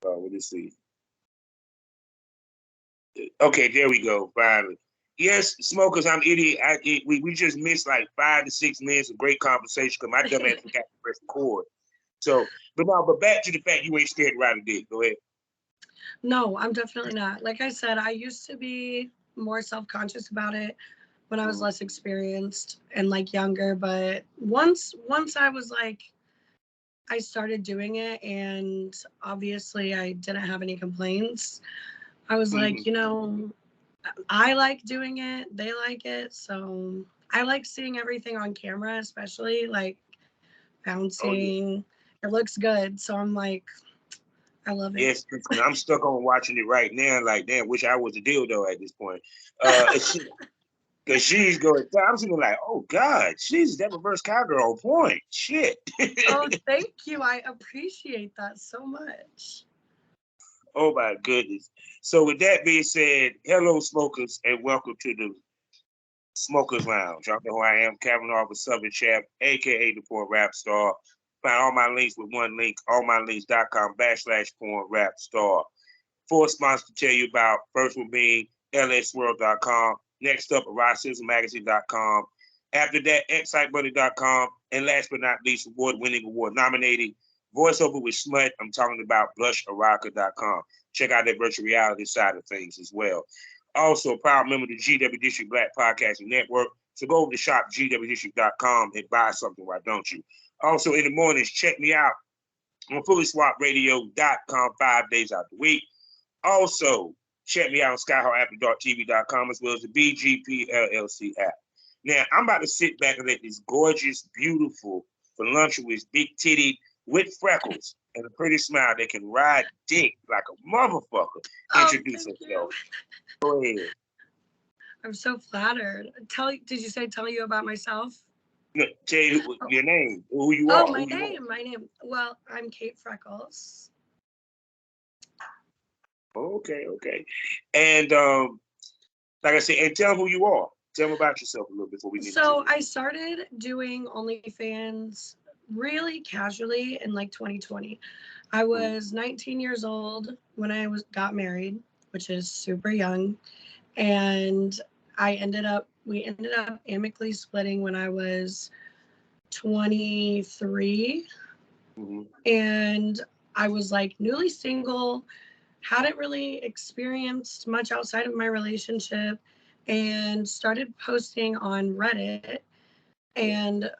Let me see. Okay, there we go. Finally. Yes, smokers, I'm idiot. We just missed like 5 to 6 minutes of great conversation because my dumb ass forgot to press record. So, but back to the fact you ain't scared to ride a dick. Go ahead. No, I'm definitely not. Like I said, I used to be more self-conscious about it when I was less experienced and like younger, but once I was like I started doing it and obviously I didn't have any complaints. I was like, I like doing it, they like it, so I like seeing everything on camera, especially like Oh yeah. bouncing. It looks good, so I'm like I love it. Yes, because I'm stuck on watching it right now. Like, damn, wish I was a dildo at this point. Because she's going. I'm sitting like, oh God, she's that reverse cowgirl on point. Shit. Oh, thank you. I appreciate that so much. Oh my goodness. So with that being said, hello smokers, and welcome to the Smokers Lounge. Y'all know who I am, Kavanaugh the Southern Chef, aka the Porn Rap Star. Find all my links with one link, allmylinks.com/porn rap star. Four sponsors to tell you about. First will be lsworld.com. Next up, eroticismmagazine.com. After that, excitebuddy.com. And last but not least, award-winning, award-nominating voiceover with smut. I'm talking about blusherotica.com. Check out that virtual reality side of things as well. Also, proud member of the GW District Black Podcasting Network. So go over to shopgwdistrict.com and buy something, why don't you? Also, in the mornings, check me out on fullyswapradio.com 5 days out the week. Also, check me out on skyhawkafterdarktv.com as well as the BGP LLC app. Now, I'm about to sit back and let this gorgeous, beautiful, voluptuous, big-titted, with freckles and a pretty smile that can ride dick like a motherfucker introduce herself. Go ahead. I'm so flattered. Did you say tell you about myself? No, tell you your name, who you Oh, are. my Who you name, my name. Well, I'm Kait Freckles. are. Okay. And like I said, and tell them who you are. Tell them about yourself a little before we get into So it. I started doing OnlyFans really casually in like 2020. I was 19 years old when I got married, which is super young, and we ended up amicably splitting when I was 23, Mm-hmm. and I was like newly single, hadn't really experienced much outside of my relationship, and started posting on Reddit. And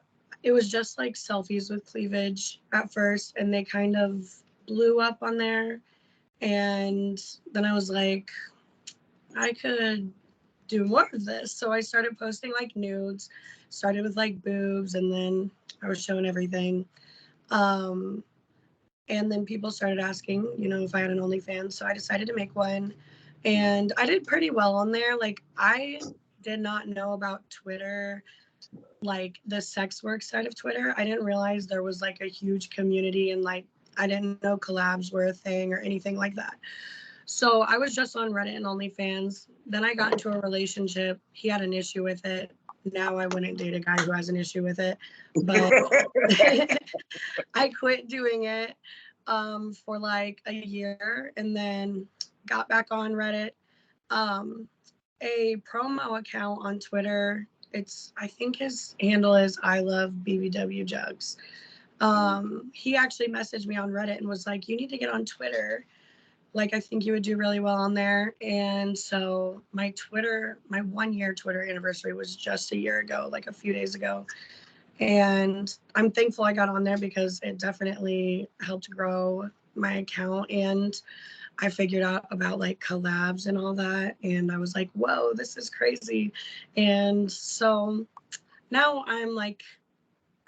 it was just like selfies with cleavage at first, and they kind of blew up on there. And then I was like, I could do more of this. So I started posting like nudes, started with like boobs, and then I was showing everything. Um, and then people started asking, if I had an OnlyFans. So I decided to make one. And I did pretty well on there. Like, I did not know about Twitter, like the sex work side of Twitter. I didn't realize there was like a huge community, and like I didn't know collabs were a thing or anything like that. So I was just on Reddit and OnlyFans. Then I got into a relationship. He had an issue with it. Now I wouldn't date a guy who has an issue with it. But I quit doing it for like a year, and then got back on Reddit. Um, a promo account on Twitter. I think his handle is I love BBW Jugs. He actually messaged me on Reddit and was like, "You need to get on Twitter. Like, I think you would do really well on there." And so my 1 year Twitter anniversary was just a year ago, like a few days ago. And I'm thankful I got on there because it definitely helped grow my account. And I figured out about like collabs and all that. And I was like, whoa, this is crazy. And so now I'm like,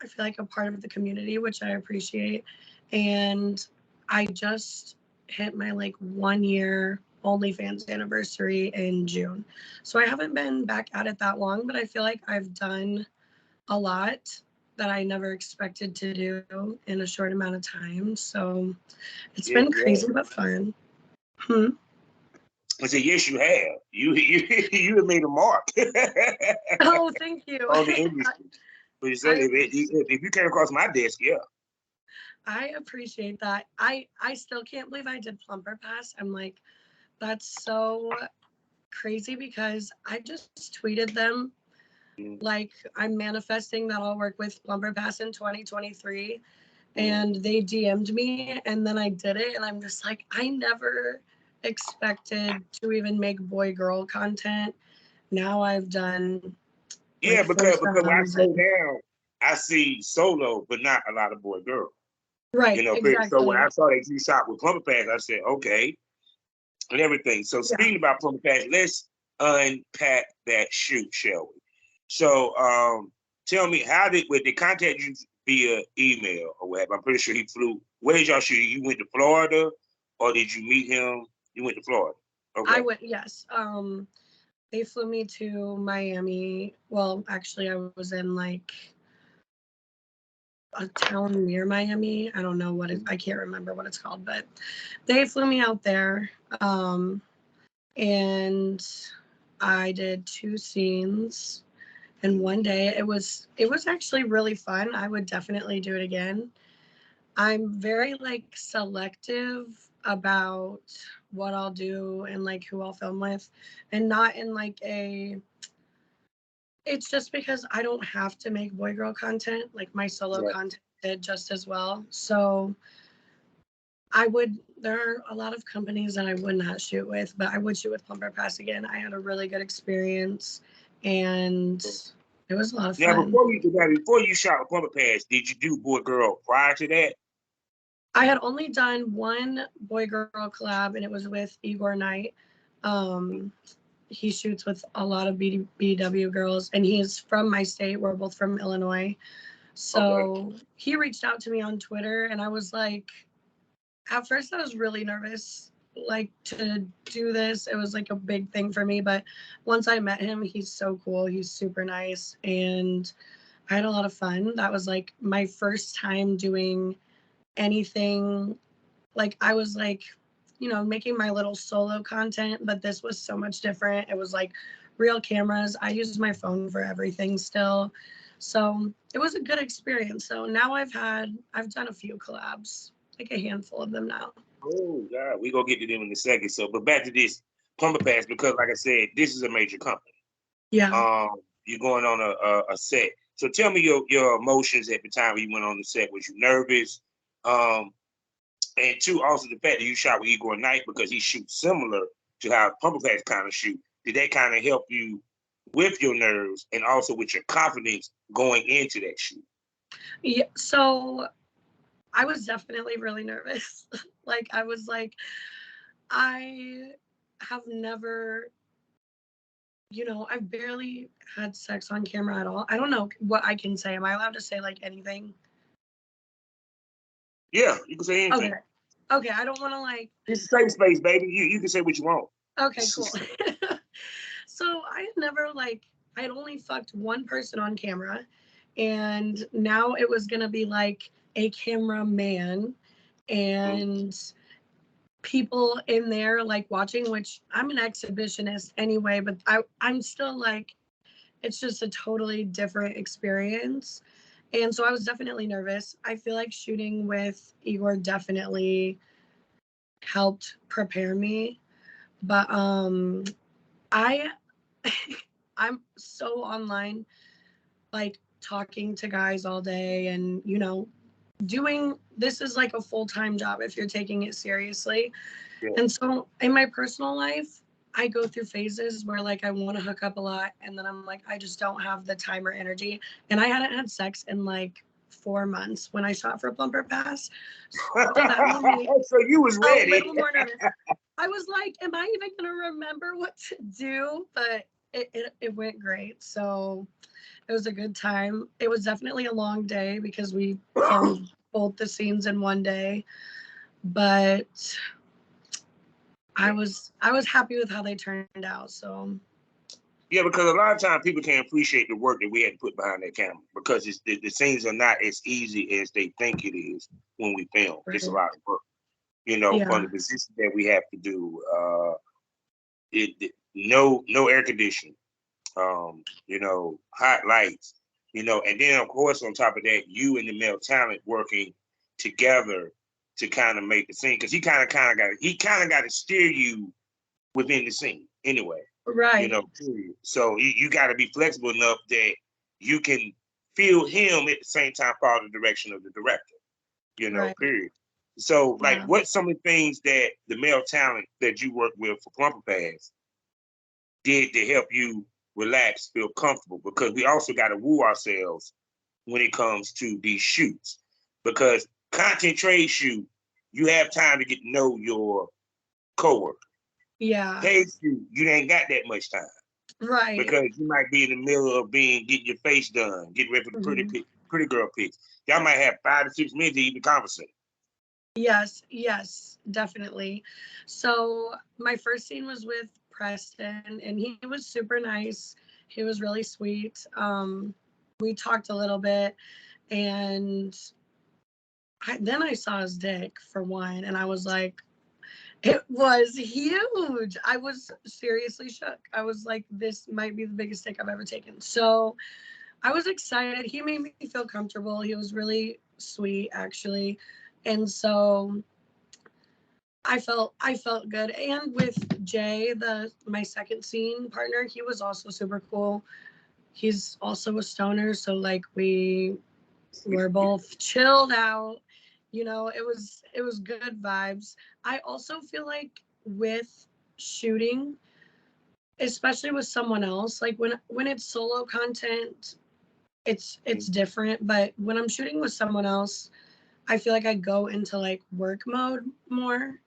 I feel like a part of the community, which I appreciate. And I just hit my like 1 year OnlyFans anniversary in June. So I haven't been back at it that long, but I feel like I've done a lot that I never expected to do in a short amount of time. So it's Yes, been you have. crazy but fun. Hmm. I said, yes, you have. You have made a mark Oh, thank you. on the industry. But you said I if you came across my desk, yeah. I appreciate that. I still can't believe I did Plumper Pass. I'm like, that's so crazy because I just tweeted them Mm-hmm. like I'm manifesting that I'll work with Plumper Pass in 2023, Mm-hmm. and they DM'd me and then I did it, and I'm just like, I never expected to even make boy girl content. Now I've done Yeah, like four because when I songs scroll and down, I see solo, but not a lot of boy girl. right, So when I exactly. saw that you shot with Plumper Pass, I said, okay, and everything. So Yeah. speaking about Plumper Pass, let's unpack that shoot, shall we? So tell me, would they contact you via email or whatever? I'm pretty sure he flew. Where did y'all shoot? You went to Florida, or did you meet him? You went to Florida. I Okay. went, yes. They flew me to Miami. Well, actually I was in like a town near Miami. I don't know what it, I can't remember what it's called, but they flew me out there. And I did 2 scenes in one day. It was actually really fun. I would definitely do it again. I'm very like selective about what I'll do and like who I'll film with, and not in like a, it's just because I don't have to make boy girl content. Like my solo Right. content did just as well. So I would, there are a lot of companies that I would not shoot with, but I would shoot with Plumper Pass again. I had a really good experience and it was a lot of Now, fun. before you shot with Plumper Pass, did you do boy girl prior to that? I had only done one boy girl collab and it was with Igor Knight. Um, he shoots with a lot of BW girls and he's from my state. We're both from Illinois. Okay. So he reached out to me on Twitter and I was like, at first I was really nervous like to do this. It was like a big thing for me, but once I met him, he's so cool. He's super nice and I had a lot of fun. That was like my first time doing anything. Like I was like, making my little solo content, but this was so much different. It was like real cameras. I use my phone for everything still. So it was a good experience. So now I've done a few collabs, like a handful of them now. Oh God, we gonna get to them in a second. So, but back to this Plumber Pass because, like I said, this is a major company. Yeah. You're going on a set. So tell me your emotions at the time when you went on the set. Was you nervous? Um, and two, also the fact that you shot with Igor Knight because he shoots similar to how Plumber Pass kind of shoot. Did that kind of help you with your nerves and also with your confidence going into that shoot? Yeah. So I was definitely really nervous. Like I was like, I have never, I've barely had sex on camera at all. I don't know what I can say. Am I allowed to say like anything? Yeah, you can say Okay. anything. Okay. I don't want to like, It's a safe space, baby. You can say what you want. okay, cool. So I had never like, I had only fucked one person on camera and now it was going to be like a cameraman and people in there like watching, which I'm an exhibitionist anyway, but I'm still like, it's just a totally different experience. And so I was definitely nervous. I feel like shooting with Igor definitely helped prepare me. But I I'm so online, like talking to guys all day and doing this is like a full-time job if you're taking it seriously. Yeah. And so in my personal life, I go through phases where like I want to hook up a lot and then I'm like, I just don't have the time or energy. And I hadn't had sex in like 4 months when I shot for Plumper Pass. So that made me So you was a ready. little more nervous. I was like, am I even gonna remember what to do? But it went great. So it was a good time. It was definitely a long day because we filmed both the scenes in one day. But I was happy with how they turned out. So Yeah, because a lot of times people can't appreciate the work that we had to put behind that camera because the scenes are not as easy as they think it is when we film. It's a right. lot of work, from Yeah. the position that we have to do. No air conditioning, hot lights, and then of course on top of that, you and the male talent working together to kind of make the scene, because he kind of got to steer you within the scene anyway. Right. You know, period. So you got to be flexible enough that you can feel him at the same time follow the direction of the director. You know, Right. period. So, like, Yeah. what's some of the things that the male talent that you work with for Plumper Pass did to help you relax, feel comfortable? Because we also got to woo ourselves when it comes to these shoots. Because content trade shoot, you have time to get to know your coworker. Yeah. Paid shoot, you ain't got that much time. Right. Because you might be in the middle of getting your face done, getting ready for the pretty girl pics. Y'all might have 5 to 6 minutes to even conversate. Yes, definitely. So my first scene was with Preston, and he was super nice. He was really sweet. We talked a little bit, and then I saw his dick for one, and I was like, it was huge. I was seriously shook. I was like, this might be the biggest dick I've ever taken. So I was excited. He made me feel comfortable. He was really sweet, actually. And so I felt good. And with Jay, my second scene partner, he was also super cool. He's also a stoner, so like we were both chilled out. You know, it was good vibes. I also feel like with shooting, especially with someone else, like when it's solo content, it's different, but when I'm shooting with someone else, I feel like I go into like work mode more.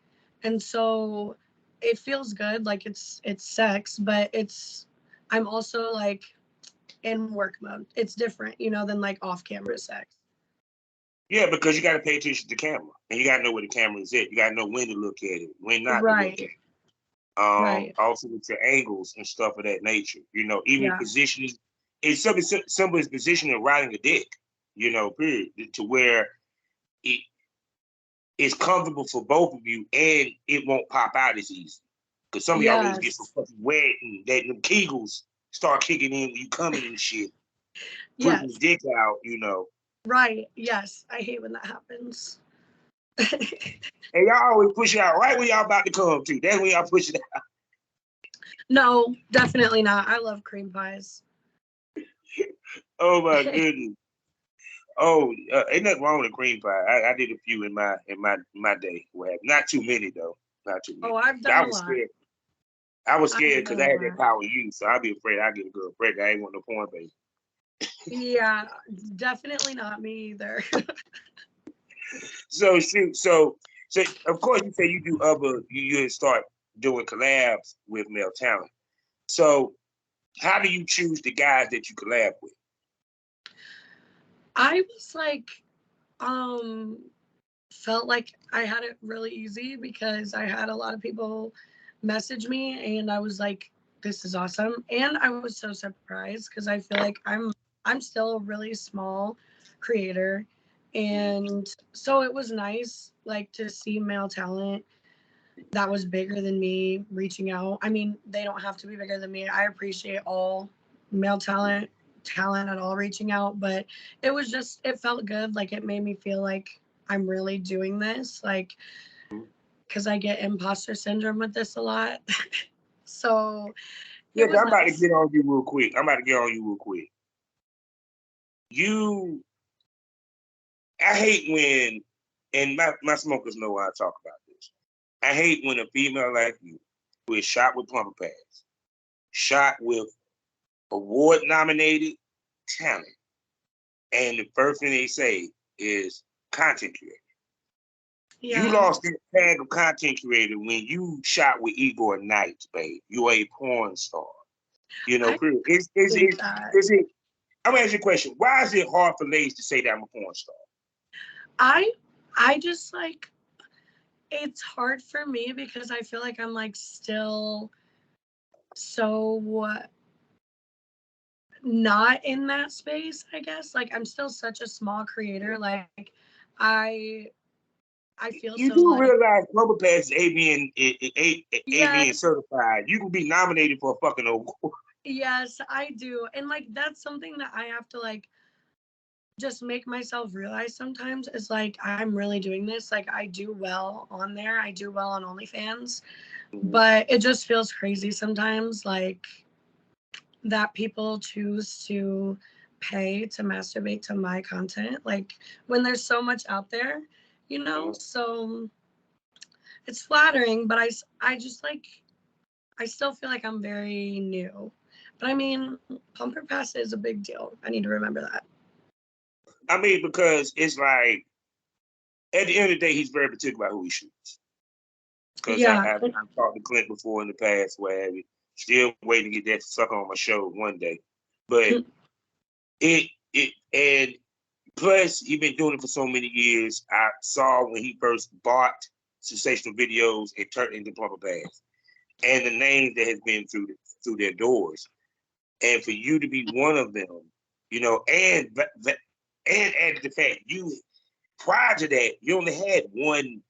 And so it feels good, like it's sex, but I'm also like in work mode. It's different, you know, than like off camera sex. Yeah, because you got to pay attention to the camera, and you got to know where the camera is at. You got to know when to look at it, when not to look at Right. it. Right. Also with your angles and stuff of that nature. You know, even Yeah. positioning. It's something simple as positioning riding a dick. You know, period, to where it is comfortable for both of you, and it won't pop out as easy. Because some of y'all always get so Yes. fucking wet, and that them kegels start kicking in when you coming and shit, putting the Yes. dick out. You know. Right. Yes. I hate when that happens. And y'all always push it out right when y'all about to come to. That's when y'all push it out. No, definitely not. I love cream pies. Oh my goodness. Oh, ain't nothing wrong with a cream pie. I did a few in my day. Well, not too many though. Not too Oh, many. I've But done a lot. I was scared I've because done I a had that lot. power use, so I'd be afraid I'd get a girl pregnant. I ain't want no porn baby. Yeah, definitely not me either. So shoot, so of course you say you do you start doing collabs with male talent. So how do you choose the guys that you collab with? I was like, felt like I had it really easy because I had a lot of people message me and I was like, this is awesome. And I was so surprised because I feel like I'm still a really small creator. And so it was nice like to see male talent that was bigger than me reaching out. I mean, they don't have to be bigger than me. I appreciate all male talent at all reaching out, but it felt good. Like it made me feel like I'm really doing this, like because I get imposter syndrome with this a lot. So it Yeah, was I'm about to nice. get on you real quick. You, I hate when, and my smokers know why I talk about this. I hate when a female like you, who is shot with Plumper Pass, shot with award nominated talent, and the first thing they say is content creator. You Yeah. lost that tag of content creator when you shot with Igor Knight, babe. You are a porn star. You know, I period. think that Is it, I'm gonna ask you a question. Why is it hard for ladies to say that I'm a porn star? I I just like it's hard for me because I feel like I'm like still so not in that space, I guess. Like I'm still such a small creator. Like I I feel You so do like realize Plumper Pass is AVN yes, certified. You can be nominated for a fucking award. yes, I do. And like that's something that I have to like just make myself realize sometimes is like, I'm really doing this. Like, I do well on there. I do well on OnlyFans, Mhm. but it just feels crazy sometimes, like that people choose to pay to masturbate to my content. Like when there's so much out there, you know? Mhm. So it's flattering, but I just like, I still feel like I'm very new. But I mean, Plumper Pass is a big deal. I need to remember that. I mean, because it's like at the end of the day, he's very particular about who he shoots. Because Yeah. I've talked to Clint before in the past, where have you. Still waiting to get that sucker on my show one day. But it and plus he's been doing it for so many years. I saw when he first bought sensational videos and turned into Plumper Pass, and the names that has been through their doors, and for you to be one of them, you know, and add the fact you prior to that you only had one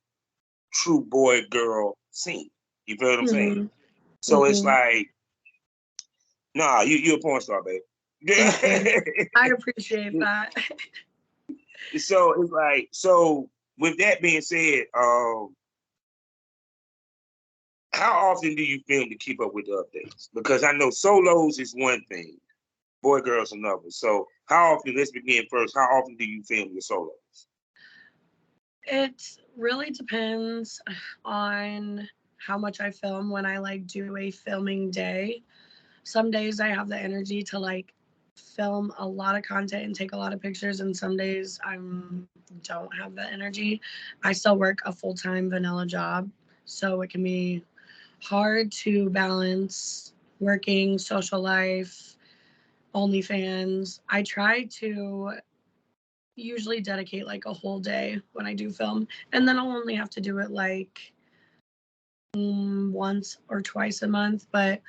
true boy girl scene. You feel what I'm saying? Mm-hmm. So it's Mm-hmm. like, nah, you a porn star, baby. Thank you. I appreciate that. So it's like, so with that being said, how often do you film to keep up with the updates? Because I know solos is one thing, boy girls another. So how often? Let's begin first. How often do you film your solos? It really depends on how much I film when I like do a filming day. Some days I have the energy to like film a lot of content and take a lot of pictures, and some days I don't have the energy. I still work a full-time vanilla job, so it can be hard to balance working, social life, OnlyFans. I try to usually dedicate like a whole day when I do film, and then I'll only have to do it like once or twice a month, but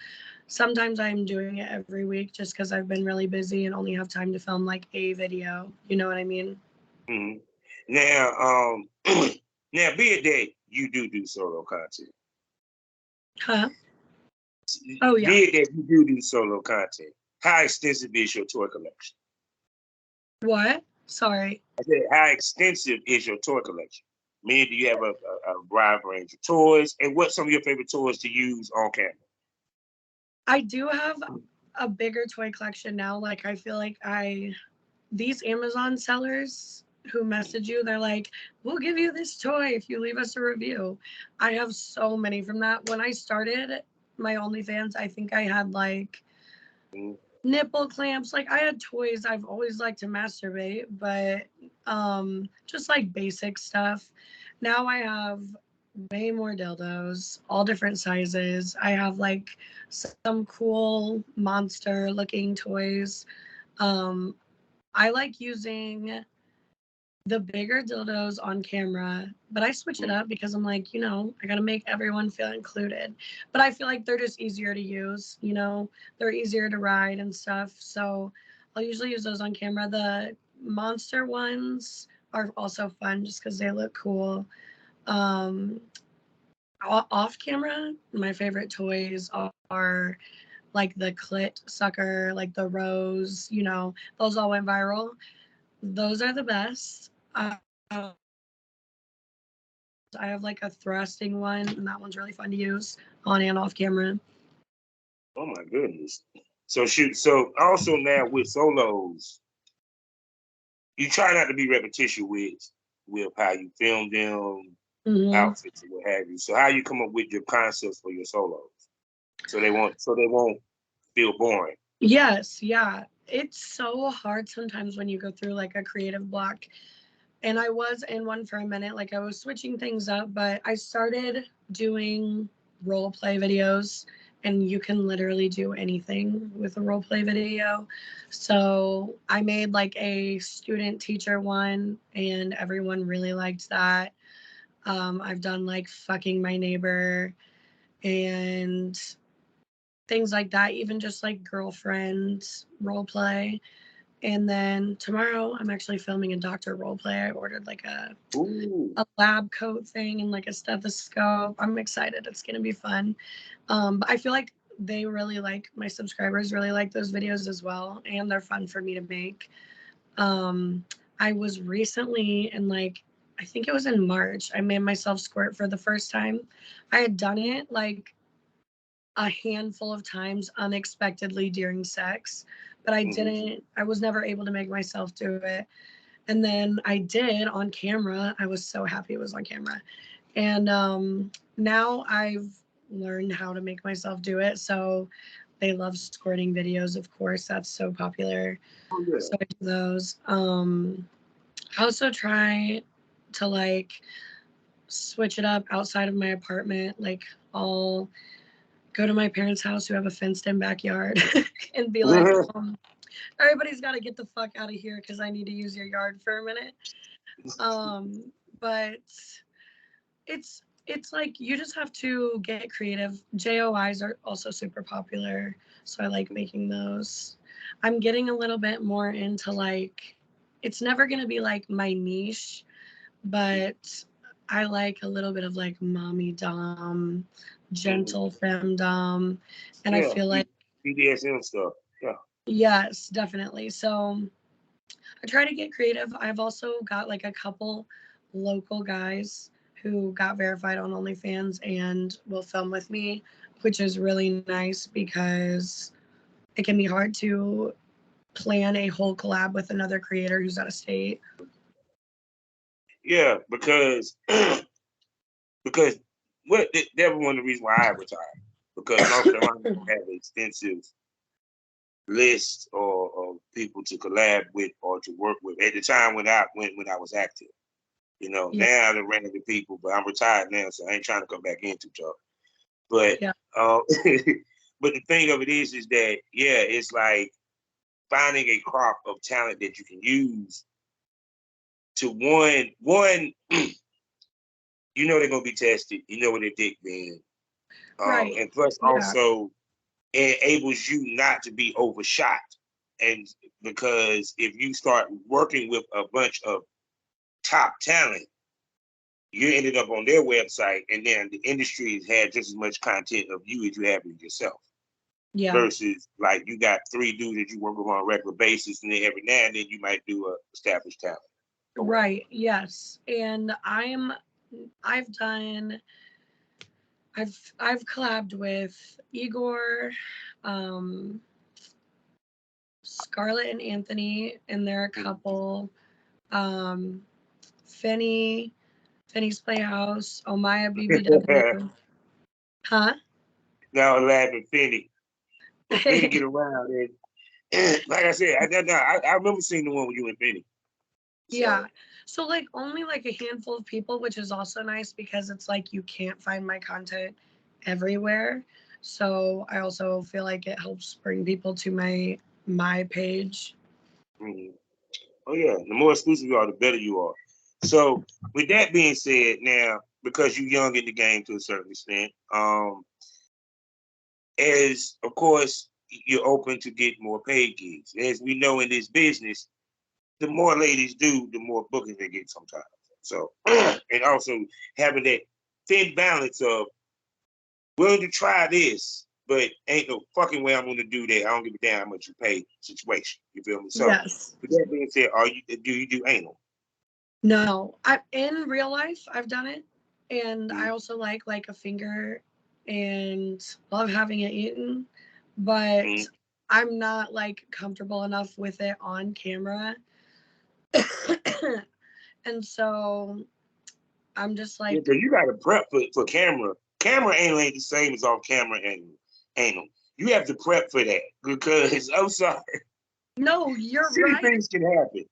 sometimes I'm doing it every week just because I've been really busy and only have time to film like a video. You know what I mean? Mhm. Now, now, be it that you do solo content, Huh? Oh, yeah. be it that you do solo content, how extensive is your toy collection? What? Sorry. I said, how extensive is your toy collection? Meaning, do you have a wide range of toys, and what's some of your favorite toys to use on camera? I do have a bigger toy collection now. Like, I feel like these Amazon sellers who message you, they're like, we'll give you this toy if you leave us a review. I have so many from that. When I started my OnlyFans, I think I had like Mhm. nipple clamps. Like I had toys. I've always liked to masturbate, but just like basic stuff. Now I have way more dildos, all different sizes. I have like some cool monster looking toys. um I like using the bigger dildos on camera, but I switch it up because I'm like, I gotta make everyone feel included. But I feel like they're just easier to use, they're easier to ride and stuff. So I'll usually use those on camera. The monster ones are also fun just because they look cool. Um, Off camera, my favorite toys are like the clit sucker, like the rose, those all went viral. Those are the best. I have like a thrusting one, and that one's really fun to use on and off camera. Oh my goodness. So shoot. So also now with solos, you try not to be repetitious with how you film them, Hmm. outfits and what have you. So how you come up with your concepts for your solos, so they won't feel boring. Yes, yeah. It's so hard sometimes when you go through like a creative block. And I was in one for a minute, like I was switching things up, but I started doing role play videos, and you can literally do anything with a role play video. So I made like a student teacher one, and everyone really liked that. I've done like fucking my neighbor and things like that, even just like girlfriend role play. And then tomorrow I'm actually filming a doctor role play. I ordered like Ooh. a lab coat thing and like a stethoscope. I'm excited. It's gonna be fun. But I feel like my subscribers really like those videos as well, and they're fun for me to make. I was recently in like, I think it was in March, I made myself squirt for the first time. I had done it like a handful of times unexpectedly during sex, but I was never able to make myself do it. And then I did on camera. I was so happy it was on camera. And now I've learned how to make myself do it. So they love squirting videos, of course. That's so popular. Oh, yeah. So I do those. I also try to like switch it up outside of my apartment. Like I'll go to my parents' house who have a fenced-in backyard and be like, everybody's got to get the fuck out of here because I need to use your yard for a minute. But it's like you just have to get creative. JOIs are also super popular, so I like making those. I'm getting a little bit more into like, it's never gonna be like my niche, but I like a little bit of like mommy dom, gentle femdom, and I Yeah, feel like BDSM stuff. Yeah. yes, definitely. So I try to get creative. I've also got like a couple local guys who got verified on OnlyFans and will film with me, which is really nice because it can be hard to plan a whole collab with another creator who's out of state. Yeah, because because that was one of the reasons why I retired. Because North Carolina don't have an extensive list or of people to collab with or to work with at the time when I was active. You know, Yeah. now I ran into people, but I'm retired now, so I ain't trying to come back into talk. But Yeah. but the thing of it is that yeah, it's like finding a crop of talent that you can use to one, you know they're gonna be tested, you know what their dick being. Right. And plus Yeah. also it enables you not to be overshot. And because if you start working with a bunch of top talent, you ended up on their website, and then the industry has had just as much content of you as you have of yourself. Yeah. Versus like you got 3 dudes that you work with on a regular basis, and then every now and then you might do a established talent. Right. Yes. And I've done I've collabed with Igor, um, Scarlett and Anthony, and they're a couple. Um, Finney's Playhouse, Omaya BBW. Huh? Now I'm laughing, Finny. But Finny get around, and like I said, I remember seeing the one with you and Finny. So. Yeah. So like only like a handful of people, which is also nice because it's like you can't find my content everywhere. So I also feel like it helps bring people to my page. Mm-hmm. Oh yeah, the more exclusive you are, the better you are. So with that being said, now because you're young in the game to a certain extent, as of course you're open to get more paid gigs. As we know in this business, the more ladies do, the more bookings they get sometimes. So and also having that thin balance of willing to try this, but ain't no fucking way I'm gonna do that. I don't give a damn how much you pay situation. You feel me? So Yes. with that being said, do you do anal? No. I in real life I've done it. And I Mm-hmm. also like a finger and love having it eaten. But I'm not like comfortable enough with it on camera. And so I'm just Yeah, like, because you got to prep for camera. Camera anal ain't the same as off camera anal. You have to prep for that because I'm sorry, no, you're silly right. things can happen.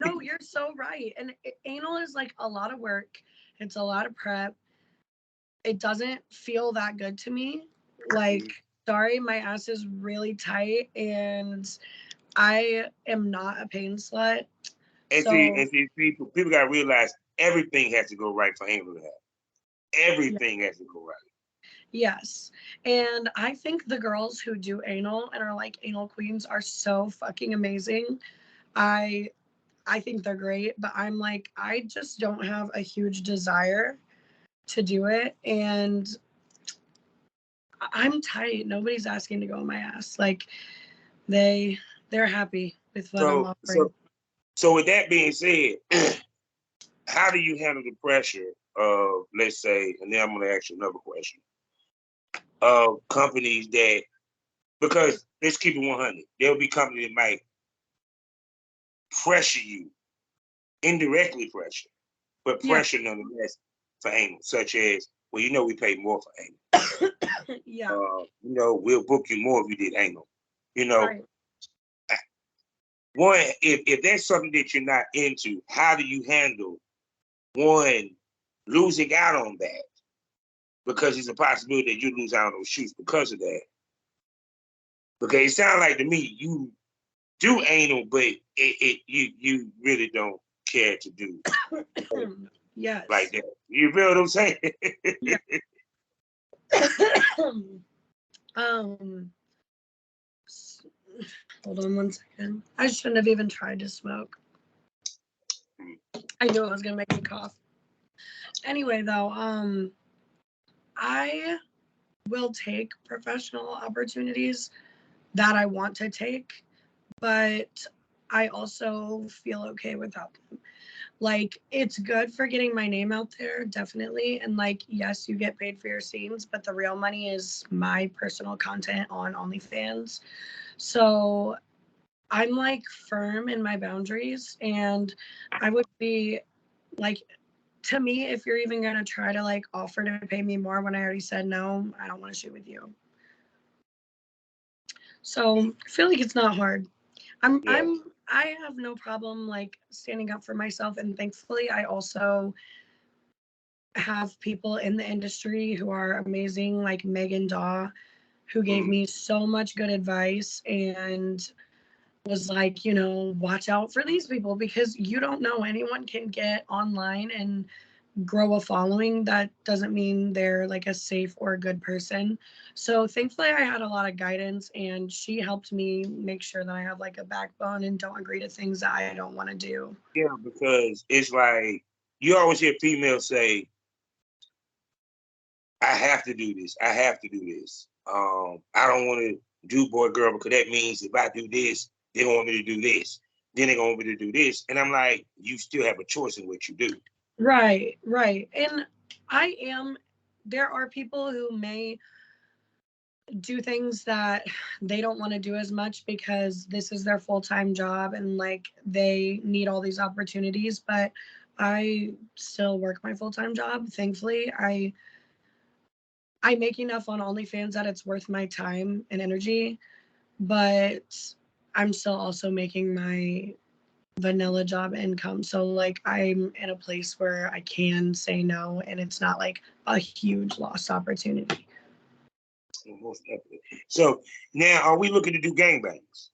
No, you're so right. And anal is like a lot of work. It's a lot of prep. It doesn't feel that good to me. Like, sorry, my ass is really tight and I am not a pain slut. And So, see, people got to realize everything has to go right for anal to happen. yeah, Everything has to go right. yes. And I think the girls who do anal and are like anal queens are so fucking amazing. I I think they're great, but I'm like, I just don't have a huge desire to do it. And I'm tight. Nobody's asking to go on my ass. Like they they're happy with what I'm So offering. So with that being said, how do you handle the pressure of, let's say, and then I'm going to ask you another question, of companies that, because let's keep it 100, there'll be companies that might pressure you, indirectly pressure, but pressure nonetheless for anal, such as, well, you know, we pay more for anal. Yeah. You know, we'll book you more if you did anal. You know, Right. one, if that's something that you're not into, how do you handle, one, losing out on that? Because it's a possibility that you lose out on those shoots because of that. Because it sounds like to me, you do anal, but you really don't care to do Yes. like that. You feel what I'm saying? Yeah. Hold on 1 second. I shouldn't have even tried to smoke. I knew it was gonna make me cough. Anyway, though, I will take professional opportunities that I want to take, but I also feel okay without them. Like, it's good for getting my name out there, definitely. And like, yes, you get paid for your scenes, but the real money is my personal content on OnlyFans. So I'm like firm in my boundaries, and I would be like, to me, if you're even gonna try to like offer to pay me more when I already said no, I don't want to shoot with you. So I feel like it's not hard. I have no problem like standing up for myself, and thankfully I also have people in the industry who are amazing, like Megan Daw, who gave me so much good advice and was like, you know, watch out for these people because you don't know, anyone can get online and grow a following. That doesn't mean they're like a safe or a good person. So thankfully I had a lot of guidance, and she helped me make sure that I have like a backbone and don't agree to things that I don't want to do. Yeah, because it's like, you always hear females say, I have to do this. I have to do this. I don't want to do boy girl because that means if I do this, they don't want me to do this. Then they want me to do this. And I'm like, you still have a choice in what you do. Right, right. And there are people who may do things that they don't want to do as much because this is their full-time job and like they need all these opportunities, but I still work my full-time job. Thankfully, I make enough on OnlyFans that it's worth my time and energy, but I'm still also making my vanilla job income. So like I'm in a place where I can say no and it's not like a huge lost opportunity. Most definitely. So now, are we looking to do gangbangs?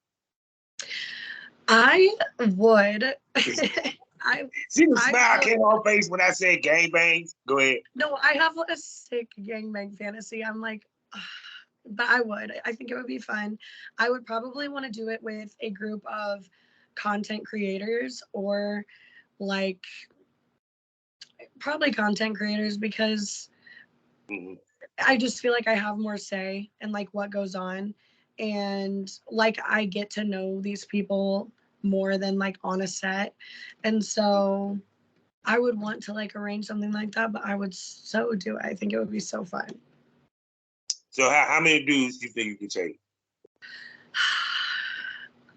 I would. See the I smile would. came on her face when I said gangbangs? Go ahead. No, I have a sick gangbang fantasy. I'm like, ugh, but I would. I think it would be fun. I would probably want to do it with a group of content creators, or like probably content creators, because I just feel like I have more say in like what goes on, and like I get to know these people more than like on a set. And so I would want to like arrange something like that, but I would so do it. I think it would be so fun. So how many dudes do you think you can take?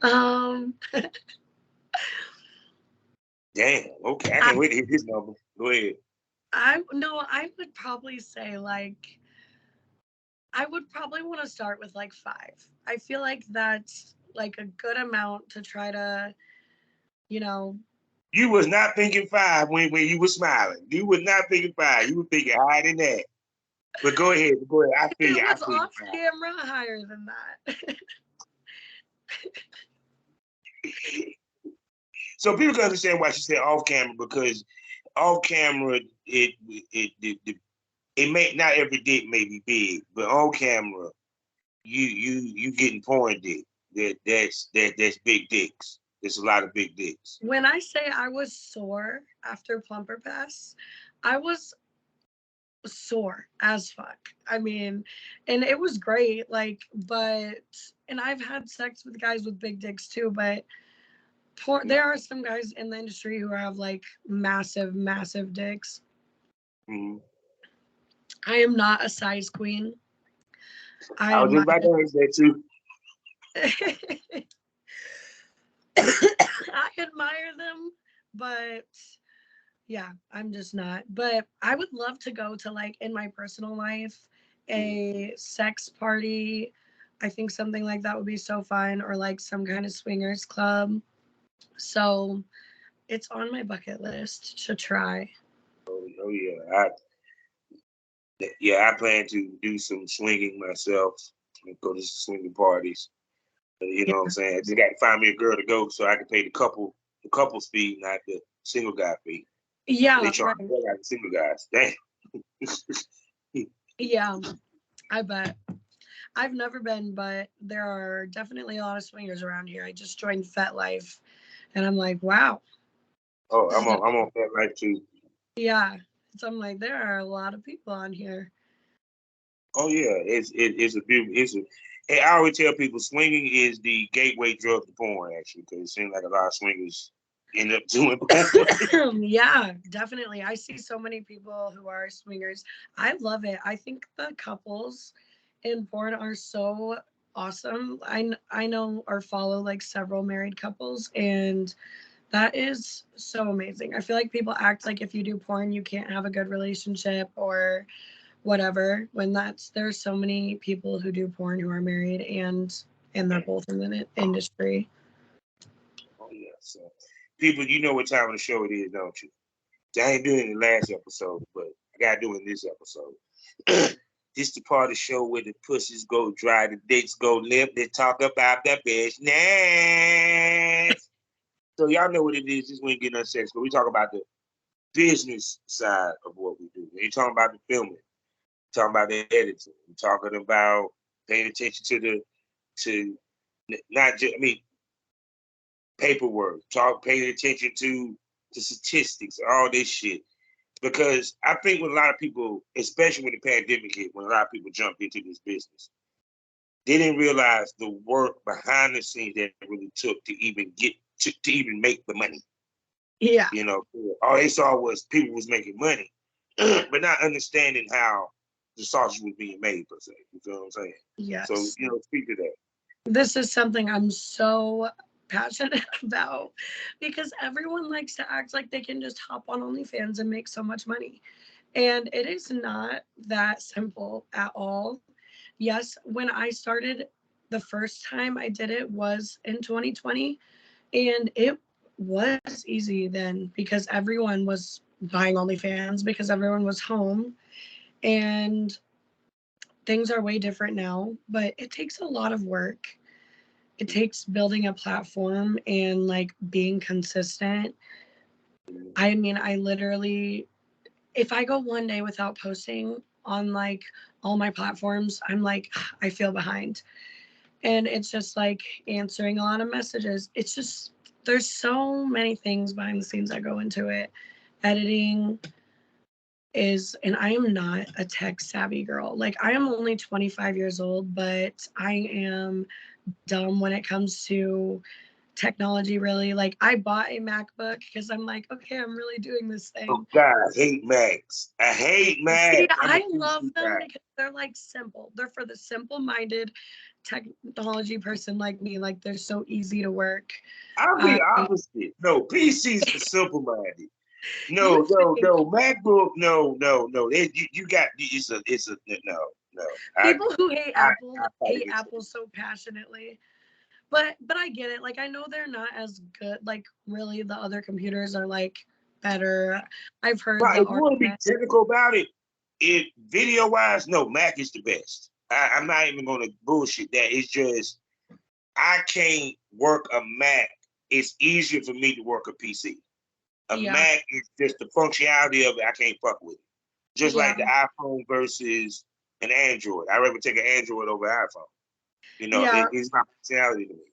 um Damn, okay. I can't wait to hit this number. Go ahead. I would probably say like I would probably want to start with like 5. I feel like that's like a good amount to try to, you know. You was not thinking 5 when you were smiling. You was not thinking 5. You were thinking higher than that. But go ahead. Go ahead. I feel It you. I was feel off you. camera higher than that. So people can understand why she said off camera, because off camera it may not, every dick may be big, but on camera you getting porn dick. That's big dicks. There's a lot of big dicks. When I say I was sore after Plumper Pass, I was sore as fuck. I mean, and it was great, like, but, and I've had sex with guys with big dicks too, but There are some guys in the industry who have like massive, massive dicks. Mm-hmm. I am not a size queen. I was just about to ask that too. I admire them, but yeah, I'm just not. But I would love to go to, like, in my personal life, a sex party. I think something like that would be so fun, or like some kind of swingers club. So it's on my bucket list to try. Oh yeah, I plan to do some swinging myself. Go to swinging parties. You know what I'm saying? I just got to find me a girl to go so I can pay the couple fee, not the single guy fee. Yeah, they charge right. like the single guys. Damn. Yeah, I bet. I've never been, but there are definitely a lot of swingers around here. I just joined FetLife, and I'm like, wow. Oh, I'm So, on that life too. yeah, so I'm like, there are a lot of people on here. Oh yeah, it's a beautiful. And I always tell people swinging is the gateway drug to porn, actually, because it seems like a lot of swingers end up doing porn. Yeah, definitely. I see so many people who are swingers. I love it. I think the couples in porn are so awesome. I know or follow like several married couples, and that is so amazing. I feel like people act like if you do porn, you can't have a good relationship or whatever. When there's so many people who do porn who are married and they're both in the industry. Oh yeah, so people, you know what time of the show it is, don't you? I ain't doing it in the last episode, but I gotta do it in this episode. This the part of the show where the pussies go dry, the dicks go limp. They talk about the business. So y'all know what it is. Just when you get no sex, but we talk about the business side of what we do. We ain't talking about the filming. We're talking about the editing. We're talking about paying attention to not just paperwork. Paying attention to the statistics, all this shit. Because I think when a lot of people, especially when the pandemic hit, when a lot of people jumped into this business, they didn't realize the work behind the scenes that it really took to even get to even make the money. Yeah. You know, all they saw was people was making money, but not understanding how the sausage was being made per se. You feel what I'm saying? So, Yes. speak to that. This is something I'm so passionate about because everyone likes to act like they can just hop on OnlyFans and make so much money. And it is not that simple at all. Yes, when I started, the first time I did it was in 2020, and it was easy then because everyone was buying OnlyFans because everyone was home, and things are way different now, but it takes a lot of work. It takes building a platform and like being consistent. I mean, I literally, if I go one day without posting on like all my platforms, I'm like, I feel behind. And it's just like answering a lot of messages. It's just, there's so many things behind the scenes that go into it. Editing and I am not a tech savvy girl. Like, I am only 25 years old, but I am dumb when it comes to technology, really. Like, I bought a MacBook because I'm like, okay, I'm really doing this Oh thing. God, I hate Macs. I hate See, Macs. I'm a I love PC them guy. because they're like simple. They're for the simple-minded technology person like me. Like, they're so easy to work. I'll be I opposite. No, PC's for simple minded. You think No, MacBook. No. You got it's a no. people who I fight hate against it. Apple so passionately. But I get it. Like, I know they're not as good. Like, really, the other computers are like better. I've heard Right, the if you want to be argument. technical about it, video wise, no, Mac is the best. I'm not even gonna bullshit that. It's just I can't work a Mac. It's easier for me to work a PC. A Yeah, Mac is just the functionality of it. I can't fuck with it. Just yeah, like the iPhone versus an Android. I'd rather take an Android over iPhone. yeah. It's not functionality to me.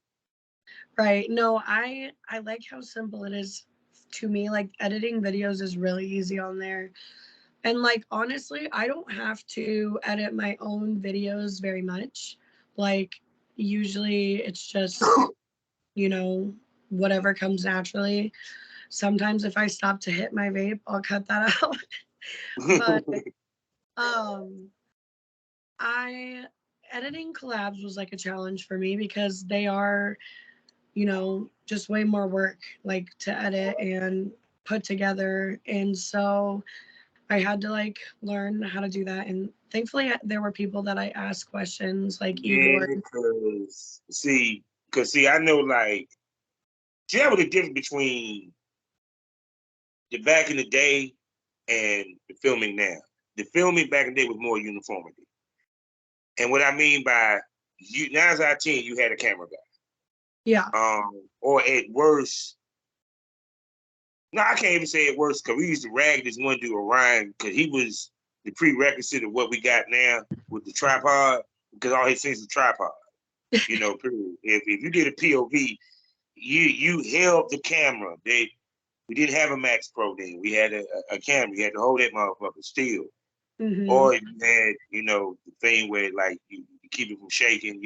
Right. No, I like how simple it is to me. Like, editing videos is really easy on there. And like, honestly, I don't have to edit my own videos very much. Like, usually it's just, you know, whatever comes naturally. Sometimes if I stop to hit my vape, I'll cut that out. But um I editing collabs was like a challenge for me because they are, just way more work like to edit and put together. And so I had to like learn how to do that. And thankfully there were people that I asked questions like Yeah, Igor. because I know like, see, that was the difference between the back in the day and the filming now. The filming back in the day was more uniformity. And what I mean by you, 9 out of 10, you had a camera guy. Yeah. Or at worst, no, I can't even say at worst because we used to rag this one dude Orion because he was the prerequisite of what we got now with the tripod because all his things is tripod. Period. If you did a POV, you held the camera. We didn't have a Max Pro then. We had a camera. You had to hold that motherfucker still. Mm-hmm. Or you had, the thing where like you keep it from shaking,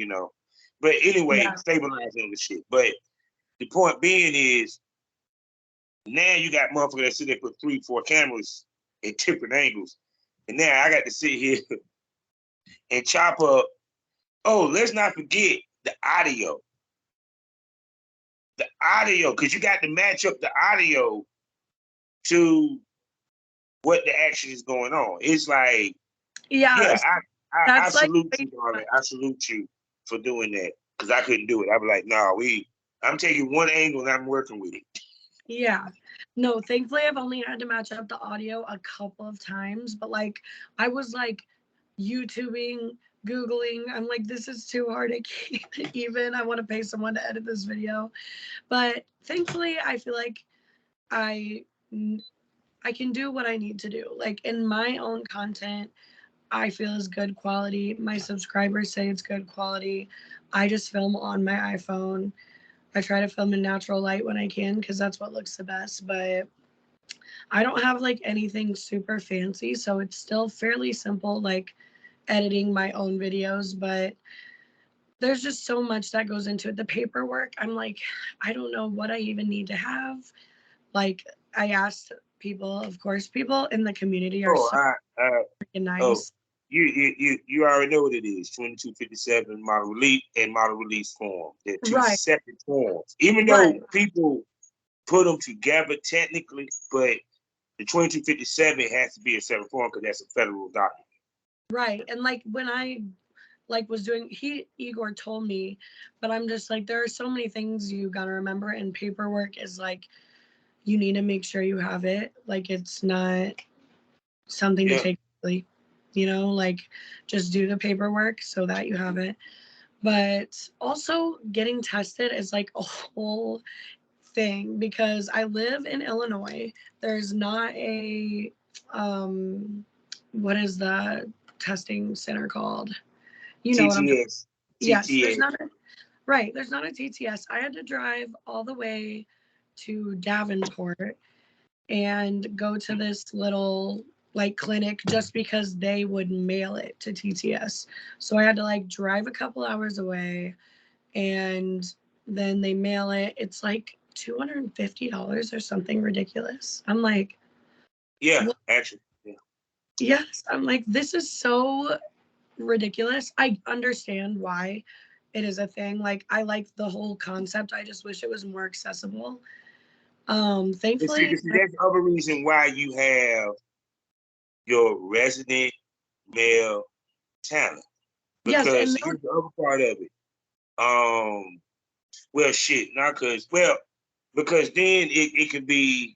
But anyway, Yeah. stabilizing the shit. But the point being is now you got motherfuckers that sit there put 3, 4 cameras at different angles. And now I got to sit here and chop up. Oh, let's not forget the audio. The audio, because you got to match up the audio to what the action is going on. It's like, Yeah. yeah, I That's like salute you, darling. I salute you for doing that because I couldn't do it. I'd be like, no, I'm taking one angle and I'm working with it. Yeah. No, thankfully I've only had to match up the audio a couple of times, but like I was like YouTubing, Googling. I'm like, this is too hard. I can't even. I want to pay someone to edit this video. But thankfully I feel like I I can do what I need to do. Like in my own content, I feel is good quality. My subscribers say it's good quality. I just film on my iPhone. I try to film in natural light when I can because that's what looks the best. But I don't have like anything super fancy. So it's still fairly simple, like editing my own videos. But there's just so much that goes into it. The paperwork, I'm like, I don't know what I even need to have. Like, I asked people, of course, people in the community are Oh, so freaking oh, nice. you already know what it is. 2257 model release and model release form. They're two Right, separate forms. Even though right, people put them together technically, but the 2257 has to be a separate form because that's a federal document. right. And like when I like was doing Igor told me, but I'm just like there are so many things you gotta remember, and paperwork is like you need to make sure you have it. Like it's not something to Yeah, take lightly, like just do the paperwork so that you have it. But also getting tested is like a whole thing because I live in Illinois. There's not a what is the testing center called? You know what I'm talking. TTS, Yes, there's TTS. not a right, there's not a TTS. I had to drive all the way to Davenport and go to this little like clinic just because they would mail it to TTS. So I had to like drive a couple hours away and then they mail it. It's like $250 or something ridiculous. I'm like, Yeah, what? actually. Yeah. Yes. I'm like, this is so ridiculous. I understand why it is a thing. Like, I like the whole concept. I just wish it was more accessible. Thankfully, See, that's the other reason why you have your resident male talent. yes, Because and here's the other part of it. Well, shit, not because then it could be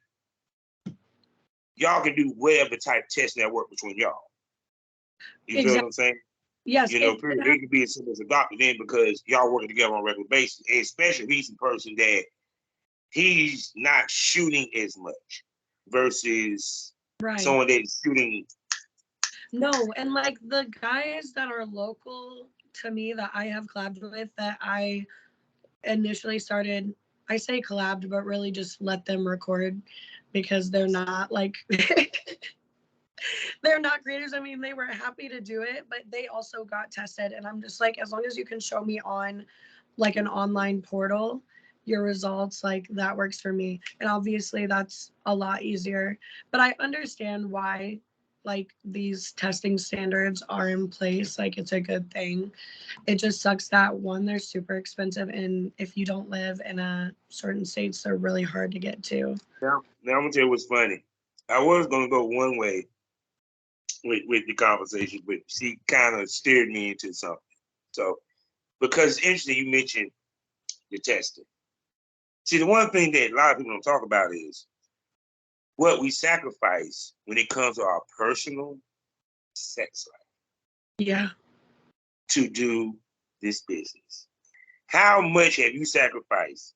y'all can do whatever type testing that work between y'all. You feel what exactly. I'm saying? Yes, Period. It could be as simple as a doctor then because y'all working together on a regular basis, and especially if he's a person that he's not shooting as much versus right. someone that's shooting. No, and like the guys that are local to me that I have collabed with that I initially started, I say collabed, but really just let them record because they're not like they're not creators. I mean, they were happy to do it, but they also got tested. And I'm just like, as long as you can show me on like an online portal your results, like that works for me. And obviously that's a lot easier. But I understand why like these testing standards are in place. Like it's a good thing. It just sucks that one, they're super expensive, and if you don't live in a certain states, they're really hard to get to. Now I'm gonna tell you what's funny. I was gonna go one way with the conversation, but she kind of steered me into something. So because it's interesting you mentioned the testing. See, the one thing that a lot of people don't talk about is what we sacrifice when it comes to our personal sex life Yeah. to do this business. How much have you sacrificed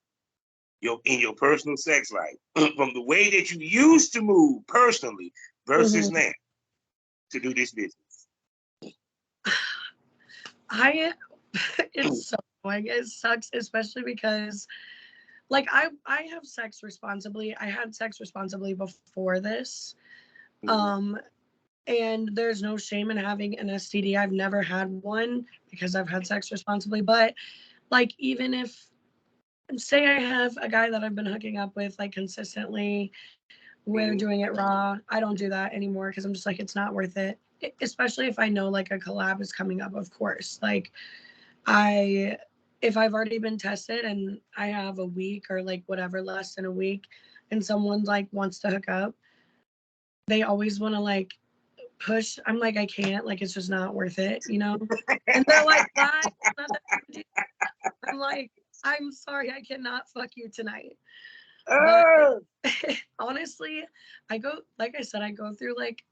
in your personal sex life from the way that you used to move personally versus now to do this business? It's so annoying. It sucks, especially because like I have sex responsibly. I had sex responsibly before this. Um and there's no shame in having an STD. I've never had one because I've had sex responsibly, but like even if say I have a guy that I've been hooking up with like consistently, we're doing it raw. I don't do that anymore because I'm just like it's not worth it. Especially if I know like a collab is coming up, of course. Like I if I've already been tested and I have a week or like whatever, less than a week, and someone like wants to hook up, they always want to like push. I'm like, I can't, like it's just not worth it, you know? And they're like, why? It's not that big a deal. I'm like, I'm sorry, I cannot fuck you tonight. But honestly, I go, like I said, I go through like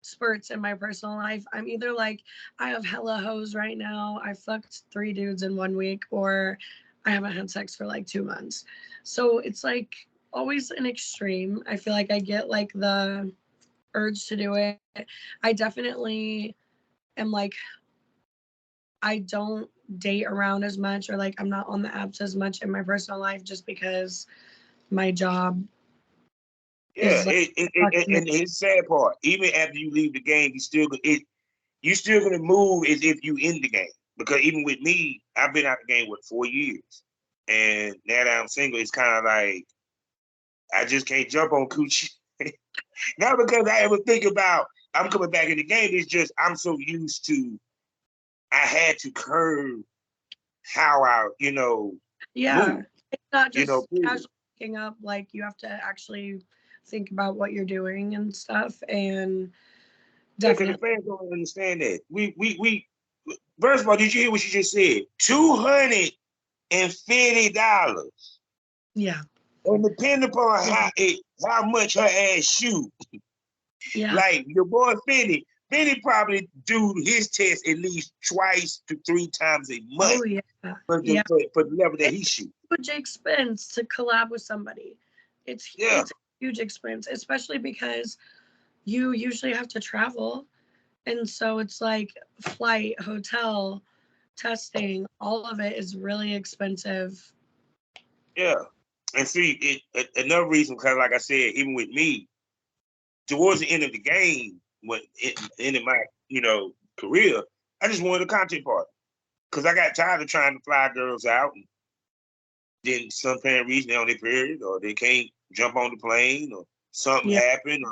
spurts in my personal life. I'm either like, I have hella hoes right now. I fucked 3 dudes in 1 week, or I haven't had sex for like 2 months. So it's like always an extreme. I feel like I get like the urge to do it. I definitely am like, I don't date around as much, or like I'm not on the apps as much in my personal life just because my job Yeah, is like, and his sad part, even after you leave the game, you still gonna move as if you in the game. Because even with me, I've been out the game what 4 years, and now that I'm single, it's kind of like I just can't jump on coochie. Not because I ever think about I'm coming back in the game. It's just I'm so used to I had to curb how I yeah, move. it's not just Period. casual picking up. Like you have to actually think about what you're doing and stuff. And Yeah, because the definitely, fans don't understand that. We first of all, did you hear what she just said? $250. yeah, And depending upon how much her ass shoot, yeah. like your boy Finney probably do his test at least twice to 3 times a month Oh yeah, for yeah. the level that It's he shoot. a huge expense to collab with somebody. Yeah, It's a huge expense, especially because you usually have to travel, and so it's like flight, hotel, testing, all of it is really expensive. yeah. And see, another reason, because like I said, even with me, towards the end of the game, end of my career, I just wanted a content partner because I got tired of trying to fly girls out, and then some apparent reason they're on their period or they can't jump on the plane or something Yeah, happened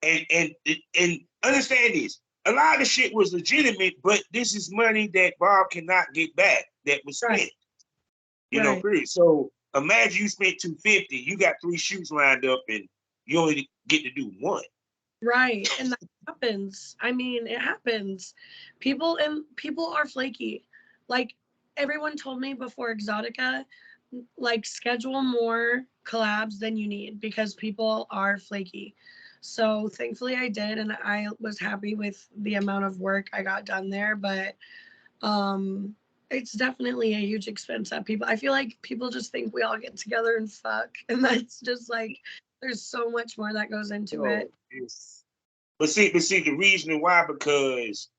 and understand this. A lot of the shit was legitimate, but this is money that Bob cannot get back that was right, spent, right. period. So imagine you spent 250, you got 3 shoots lined up and you only get to do one. Right. And that happens. I mean, it happens. People are flaky. Like everyone told me before Exotica, like schedule more collabs than you need because people are flaky. So thankfully I did, and I was happy with the amount of work I got done there, but um it's definitely a huge expense that people, I feel like people just think we all get together and fuck, and that's just like there's so much more that goes into So it. but see the reason why, because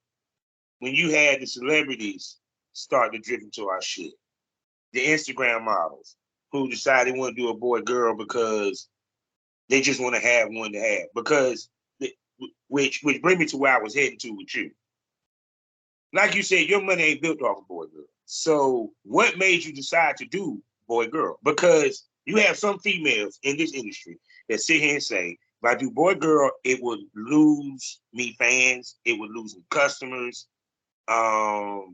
when you had the celebrities start to drift into our shit, the Instagram models who decide they want to do a boy girl because they just want to have one to have. Because which bring me to where I was heading to with you. Like you said, your money ain't built off of boy girl. So what made you decide to do boy girl, because you have some females in this industry that sit here and say, if I do boy girl, it would lose me fans, it would lose me customers. I